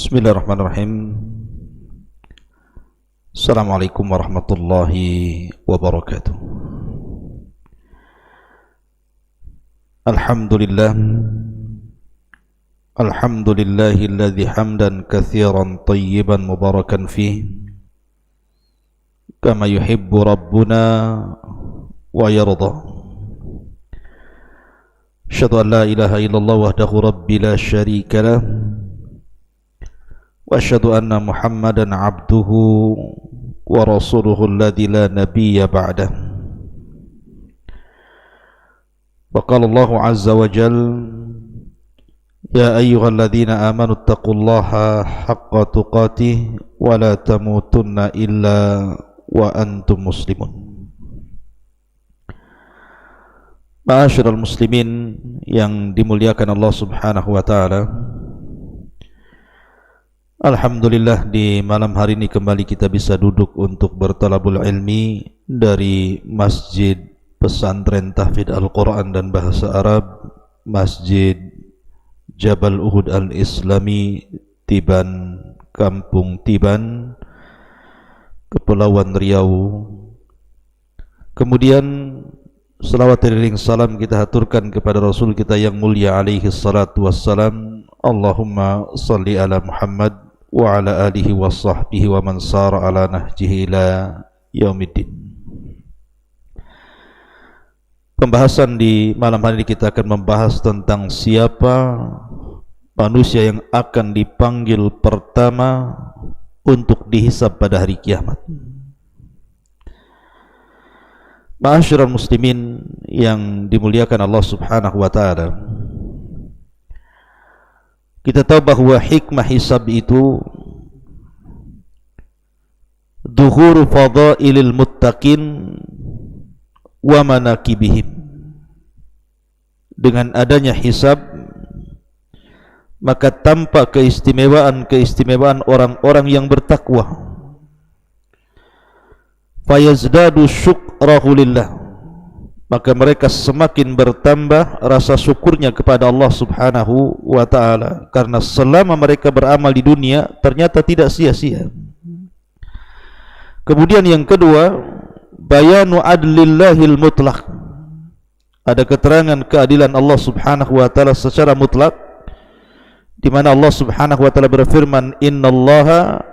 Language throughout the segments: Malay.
Bismillahirrahmanirrahim. Assalamualaikum warahmatullahi wabarakatuh. Alhamdulillah. Alhamdulillahilladzi hamdan katsiran tayyiban mubarakan fih kama yuhibbu rabbuna wa yarda. Asyhadu an la ilaha illallah wahdahu rabbi la syarika lah wa asyhadu anna Muhammadan abduhu wa rasuluhu alladzi la nabiyya ba'dah. Wa qala Allah azza wa jalla ya ayyuhalladzina amanu taqullaha haqqa tuqatih wa la tamutunna illa wa antum muslimun. Ma'asyiral muslimin yang dimuliakan Allah Subhanahu wa taala, alhamdulillah di malam hari ini kembali kita bisa duduk untuk bertalabul ilmi dari Masjid Pesantren Tahfidz Al-Quran dan Bahasa Arab, Masjid Jabal Uhud Al-Islami, Tiban, Kampung Tiban, Kepulauan Riau. Kemudian salawat dan salam kita haturkan kepada Rasul kita yang mulia alaihi salatu wassalam. Allahumma salli ala Muhammad wa ala alihi wa sahbihi wa man sara ala nahjihi ila yaumiddin. Pembahasan di malam hari ini kita akan membahas tentang siapa manusia yang akan dipanggil pertama untuk dihisab pada hari kiamat. Ma'asyiral muslimin yang dimuliakan Allah Subhanahu wa taala, kita tahu bahwa hikmah hisab itu dhuhuru fadailil muttaqin wa manakibihim. Dengan adanya hisab maka tampak keistimewaan orang-orang yang bertakwa. Fayazdadu syukrahu lillah, maka mereka semakin bertambah rasa syukurnya kepada Allah Subhanahu wa ta'ala, karena selama mereka beramal di dunia ternyata tidak sia-sia. Kemudian yang kedua, bayanu adlillahil mutlaq, ada keterangan keadilan Allah Subhanahu wa ta'ala secara mutlak, di mana Allah Subhanahu wa ta'ala berfirman, innallaha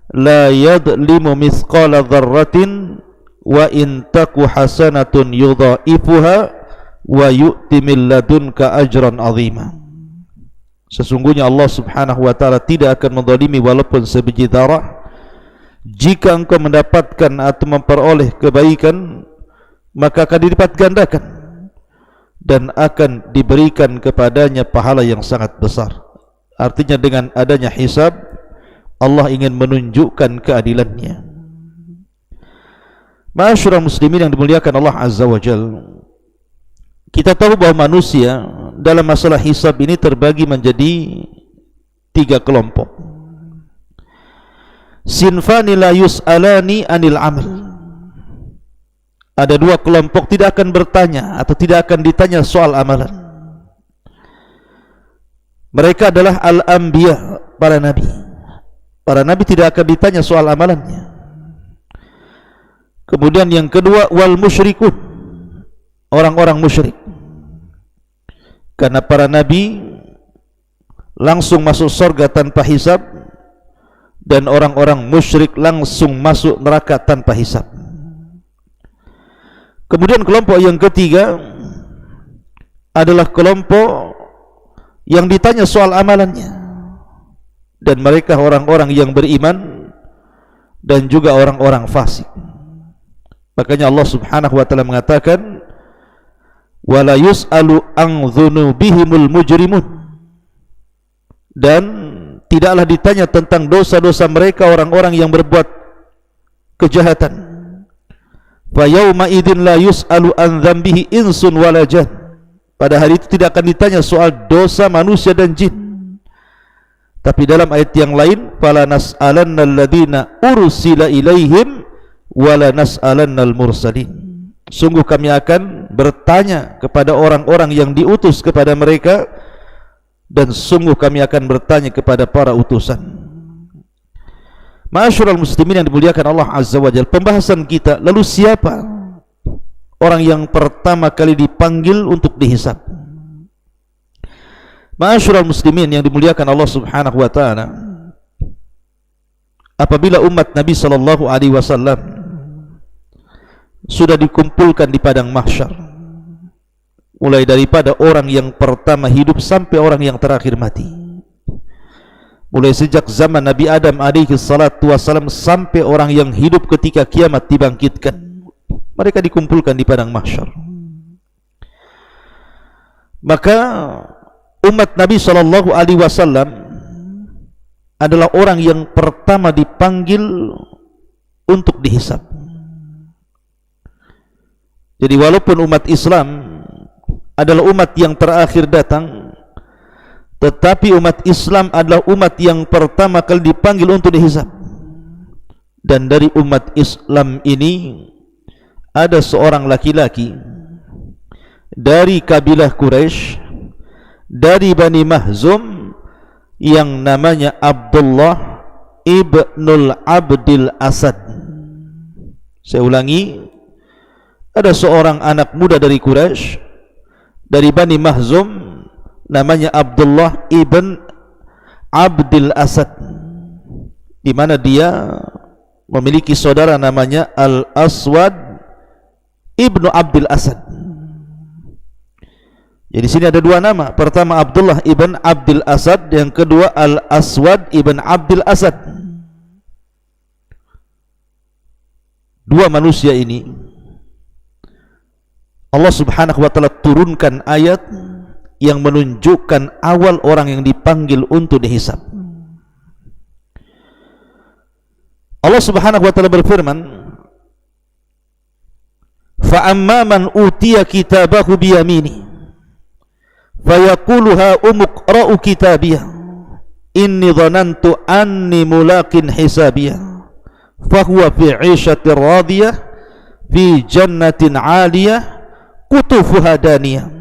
la yadlimu mithqala dzarratin wa in taku hasanatun yudha'ifuha wa yu'ti min ladunka ajran 'azima. Sesungguhnya Allah Subhanahu wa taala tidak akan menzalimi walaupun sebiji darah. Jika engkau mendapatkan atau memperoleh kebaikan, maka akan dilipat gandakan dan akan diberikan kepadanya pahala yang sangat besar. Artinya dengan adanya hisab, Allah ingin menunjukkan keadilannya. Ma'asyiral muslimin yang dimuliakan Allah Azza wa Jalla, kita tahu bahwa manusia dalam masalah hisab ini terbagi menjadi 3 kelompok. Sinfani la yus'alani anil amal. Ada 2 kelompok tidak akan bertanya atau tidak akan ditanya soal amalan. Mereka adalah al-anbiya, para nabi. Para nabi tidak akan ditanya soal amalannya. Kemudian yang kedua, wal musyrikun, orang-orang musyrik. Karena para nabi langsung masuk surga tanpa hisab, dan orang-orang musyrik langsung masuk neraka tanpa hisab. Kemudian kelompok yang ketiga adalah kelompok yang ditanya soal amalannya, dan mereka orang-orang yang beriman dan juga orang-orang fasik. Makanya Allah Subhanahu wa taala mengatakan, wala yus'alu an dzunubihimul mujrimun, dan tidaklah ditanya tentang dosa-dosa mereka orang-orang yang berbuat kejahatan. Fa yauma idzin la yus'alu an dzambihi insun wala jan, pada hari itu tidak akan ditanya soal dosa manusia dan jin. Tapi dalam ayat yang lain, fala nas'alanna alladziina ursila ilaihim wala nas'alannal mursalin, sungguh kami akan bertanya kepada orang-orang yang diutus kepada mereka, dan sungguh kami akan bertanya kepada para utusan. Ma'asyiral muslimin yang dimuliakan Allah Azza wa Jalla, pembahasan kita, lalu siapa orang yang pertama kali dipanggil untuk dihisab? Ma'asyiral muslimin yang dimuliakan Allah Subhanahu wa taala, apabila umat Nabi sallallahu alaihi wasallam sudah dikumpulkan di padang mahsyar, mulai daripada orang yang pertama hidup sampai orang yang terakhir mati, mulai sejak zaman Nabi Adam alaihi salatu wassalam sampai orang yang hidup ketika kiamat dibangkitkan, mereka dikumpulkan di padang mahsyar. Maka umat Nabi sallallahu alaihi wasallam adalah orang yang pertama dipanggil untuk dihisab. Jadi walaupun umat Islam adalah umat yang terakhir datang, tetapi umat Islam adalah umat yang pertama kali dipanggil untuk dihisab. Dan dari umat Islam ini ada seorang laki-laki dari kabilah Quraisy, dari Bani Mahzum, yang namanya Abdullah ibnul Abdil Asad. Saya ulangi, ada seorang anak muda dari Quraisy, dari Bani Mahzum, namanya Abdullah ibn Abdil Asad, di mana dia memiliki saudara namanya Al-Aswad ibnu Abdil Asad. Jadi sini ada dua nama, pertama Abdullah ibn Abdil Asad, yang kedua Al-Aswad ibn Abdil Asad. Dua manusia ini Allah Subhanahu wa taala turunkan ayat yang menunjukkan awal orang yang dipanggil untuk dihisab. Allah Subhanahu wa taala berfirman, fa amma man utiya kitabahu bi yamini fayaqulu ha umqra'u kitabiyah inni dhanantu anni mulaqin hisabiyah fahuwa fi 'ishatir radiyah fi jannatin 'aliyah qutufuha daniyah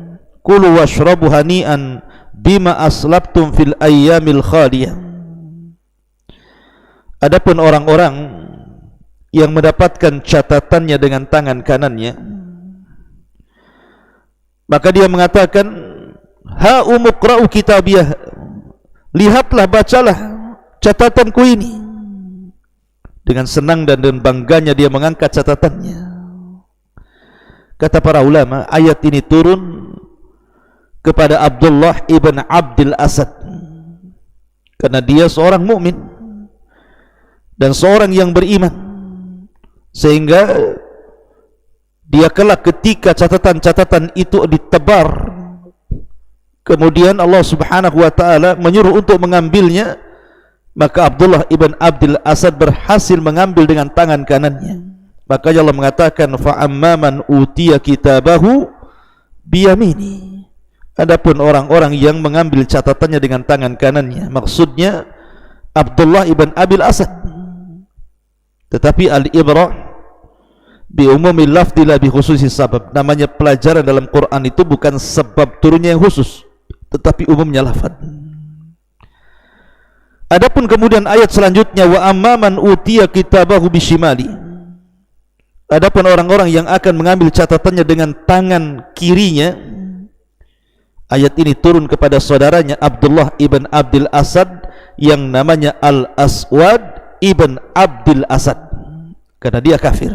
kulu washrabu hani'an bima aslabtum fil ayyamil khaliyah. Adapun orang-orang yang mendapatkan catatannya dengan tangan kanannya, maka dia mengatakan, ha umqra'u kitabiyah, lihatlah, bacalah catatanku ini. Dengan senang dan bangganya dia mengangkat catatannya. Kata para ulama, ayat ini turun kepada Abdullah ibn Abdil Asad karena dia seorang mukmin dan seorang yang beriman, sehingga dia kelak ketika catatan-catatan itu ditebar, kemudian Allah Subhanahu wa taala menyuruh untuk mengambilnya, maka Abdullah ibn Abdil Asad berhasil mengambil dengan tangan kanannya. Maka Allah mengatakan, fa amman utiya kitabahu biyamini. Adapun orang-orang yang mengambil catatannya dengan tangan kanannya, maksudnya Abdullah ibn Abil Asad. Tetapi al-ibrah bi umumil lafzi la bi khususis sabab. Namanya pelajaran dalam Quran itu bukan sebab turunnya yang khusus, tetapi umumnya lafaz. Adapun kemudian ayat selanjutnya, wa amman utiya kitabahu bishimali. Adapun orang-orang yang akan mengambil catatannya dengan tangan kirinya, ayat ini turun kepada saudaranya Abdullah ibn Abdil Asad yang namanya Al-Aswad ibn Abdil Asad, karena dia kafir.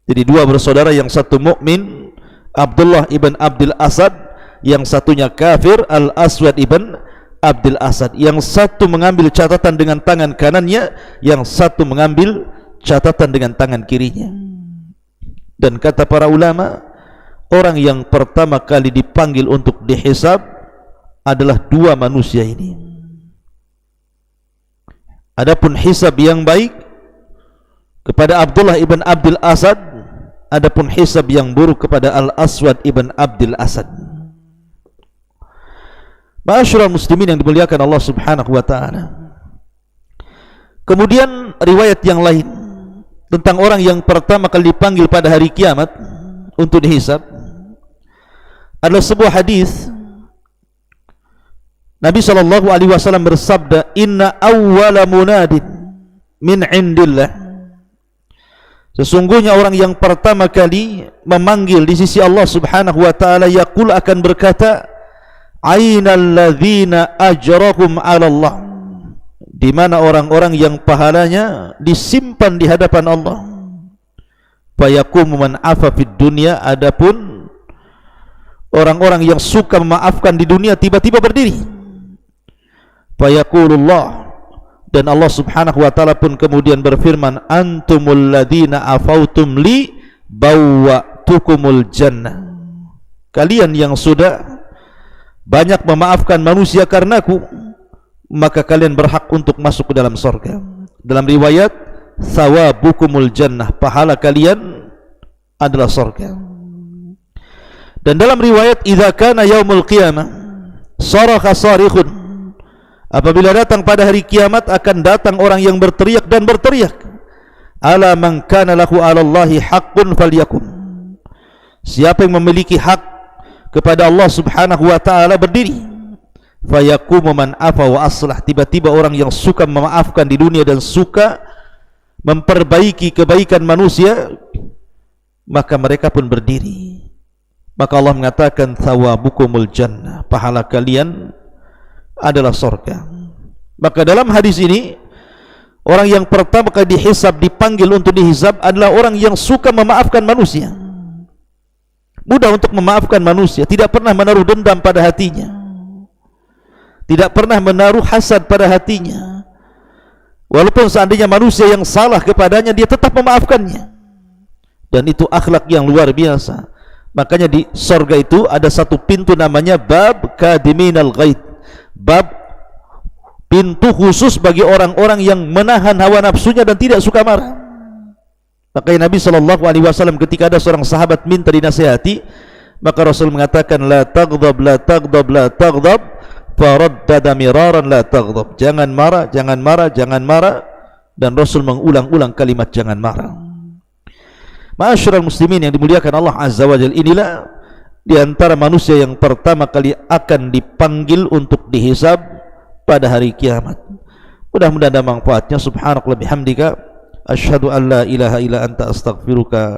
Jadi dua bersaudara, yang satu mukmin Abdullah ibn Abdil Asad, yang satunya kafir Al-Aswad ibn Abdil Asad. Yang satu mengambil catatan dengan tangan kanannya, yang satu mengambil catatan dengan tangan kirinya. Dan kata para ulama, orang yang pertama kali dipanggil untuk dihisab adalah dua manusia ini. Adapun hisab yang baik kepada Abdullah ibn Abdil Asad, adapun hisab yang buruk kepada Al-Aswad ibn Abdil Asad. Ma'asyiral muslimin yang dimuliakan Allah Subhanahu wa taala. Kemudian riwayat yang lain tentang orang yang pertama kali dipanggil pada hari kiamat untuk dihisab adalah sebuah hadis Nabi SAW bersabda, inna awwala munadin min indillah, sesungguhnya orang yang pertama kali memanggil di sisi Allah Subhanahu wa taala, yaqul, akan berkata, ainal ladzina ajrakum 'ala Allah, di mana orang-orang yang pahalanya disimpan di hadapan Allah. Fayaqumu man afa fid dunya, adapun orang-orang yang suka memaafkan di dunia tiba-tiba berdiri. Fayaqulullah, dan Allah Subhanahu wa taala pun kemudian berfirman, antumul ladzina afautum li bawwa'tukumul jannah, kalian yang sudah banyak memaafkan manusia karenaku, maka kalian berhak untuk masuk ke dalam surga. Dalam riwayat, thawabukumul jannah, pahala kalian adalah surga. Dan dalam riwayat, idza kana yaumul qiyamah sarakha sarikhun, apabila datang pada hari kiamat akan datang orang yang berteriak dan berteriak, ala man kana lahu 'ala Allahi haqqun falyakum, siapa yang memiliki hak kepada Allah Subhanahu wa taala berdiri. Fayaqumu man afa wa aslah, tiba-tiba orang yang suka memaafkan di dunia dan suka memperbaiki kebaikan manusia, maka mereka pun berdiri. Maka Allah mengatakan, thawabukumul jannah, pahala kalian adalah surga. Maka dalam hadis ini, orang yang pertama kali dihisab, dipanggil untuk dihisab adalah orang yang suka memaafkan manusia, mudah untuk memaafkan manusia, tidak pernah menaruh dendam pada hatinya, tidak pernah menaruh hasad pada hatinya. Walaupun seandainya manusia yang salah kepadanya, dia tetap memaafkannya. Dan itu akhlak yang luar biasa. Makanya di surga itu ada satu pintu namanya bab kadiminal ghaid, bab pintu khusus bagi orang-orang yang menahan hawa nafsunya dan tidak suka marah. Makanya Nabi SAW ketika ada seorang sahabat minta dinasihati, maka Rasul mengatakan, la taghdab, la taghdab, la taghdab, faraddada miraran, la taghdab, jangan marah, jangan marah, jangan marah. Dan Rasul mengulang-ulang kalimat jangan marah. Ma'asyiral muslimin yang dimuliakan Allah Azza wa Jalla, inilah di antara manusia yang pertama kali akan dipanggil untuk dihisab pada hari kiamat. Mudah-mudahan ada manfaatnya. Subhanakallah bihamdika, asyhadu an la ilaha illa anta, astaghfiruka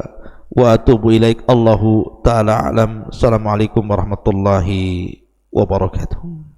wa atubu ilaik. Allahu ta'ala a'lam. Assalamualaikum warahmatullahi wabarakatuh.